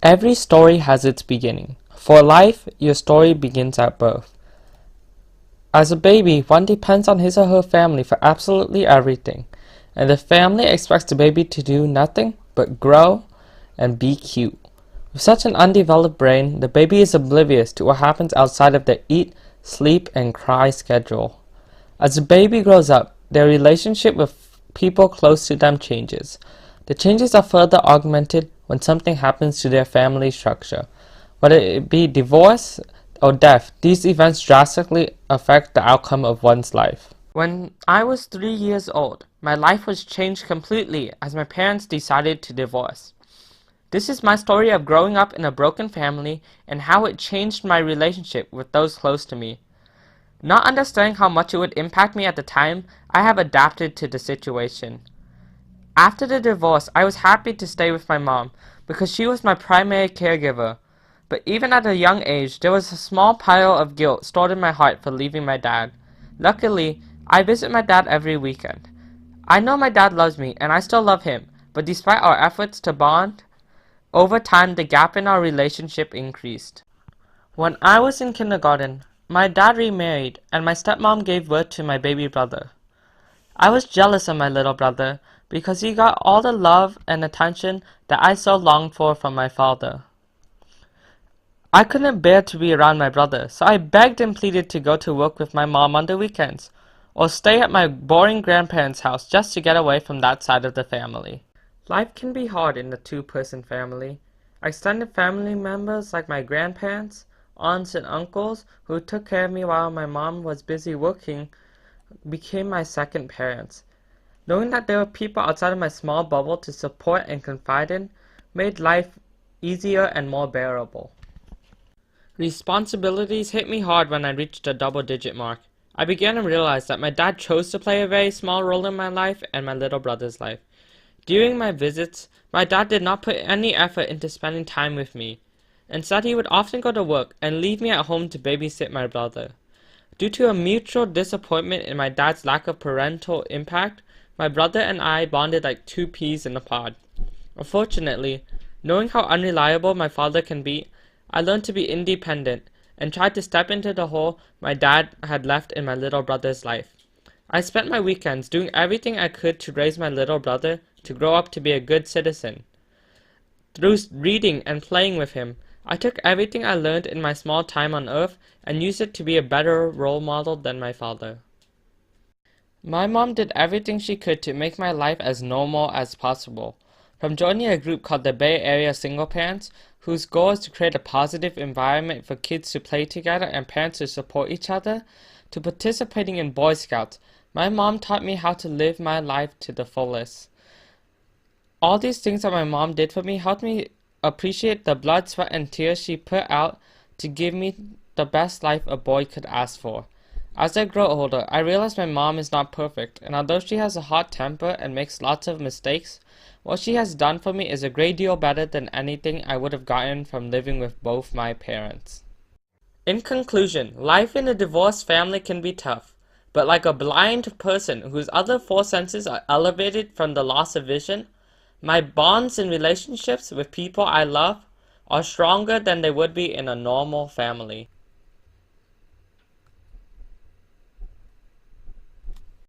Every story has its beginning. For life, your story begins at birth. As a baby, one depends on his or her family for absolutely everything, and the family expects the baby to do nothing but grow and be cute. With such an undeveloped brain, the baby is oblivious to what happens outside of their eat, sleep, and cry schedule. As the baby grows up, their relationship with people close to them changes. The changes are further augmented when something happens to their family structure. Whether it be divorce or death, these events drastically affect the outcome of one's life. When I was 3 years old, my life was changed completely as my parents decided to divorce. This is my story of growing up in a broken family and how it changed my relationship with those close to me. Not understanding how much it would impact me at the time, I have adapted to the situation. After the divorce, I was happy to stay with my mom because she was my primary caregiver. But even at a young age, there was a small pile of guilt stored in my heart for leaving my dad. Luckily, I visit my dad every weekend. I know my dad loves me and I still love him, but despite our efforts to bond, over time the gap in our relationship increased. When I was in kindergarten, my dad remarried and my stepmom gave birth to my baby brother. I was jealous of my little brother because he got all the love and attention that I so longed for from my father. I couldn't bear to be around my brother, so I begged and pleaded to go to work with my mom on the weekends, or stay at my boring grandparents' house just to get away from that side of the family. Life can be hard in a two-person family. Extended family members like my grandparents, aunts and uncles who took care of me while my mom was busy working became my second parents. Knowing that there were people outside of my small bubble to support and confide in made life easier and more bearable. Responsibilities hit me hard when I reached the double-digit mark. I began to realize that my dad chose to play a very small role in my life and my little brother's life. During my visits, my dad did not put any effort into spending time with me. Instead, he would often go to work and leave me at home to babysit my brother. Due to a mutual disappointment in my dad's lack of parental impact, my brother and I bonded like two peas in a pod. Unfortunately, knowing how unreliable my father can be, I learned to be independent and tried to step into the hole my dad had left in my little brother's life. I spent my weekends doing everything I could to raise my little brother to grow up to be a good citizen. Through reading and playing with him, I took everything I learned in my small time on Earth and used it to be a better role model than my father. My mom did everything she could to make my life as normal as possible. From joining a group called the Bay Area Single Parents, whose goal is to create a positive environment for kids to play together and parents to support each other, to participating in Boy Scouts, my mom taught me how to live my life to the fullest. All these things that my mom did for me helped me appreciate the blood, sweat, and tears she put out to give me the best life a boy could ask for. As I grow older, I realize my mom is not perfect, and although she has a hot temper and makes lots of mistakes, what she has done for me is a great deal better than anything I would have gotten from living with both my parents. In conclusion, life in a divorced family can be tough, but like a blind person whose other four senses are elevated from the loss of vision, my bonds and relationships with people I love are stronger than they would be in a normal family.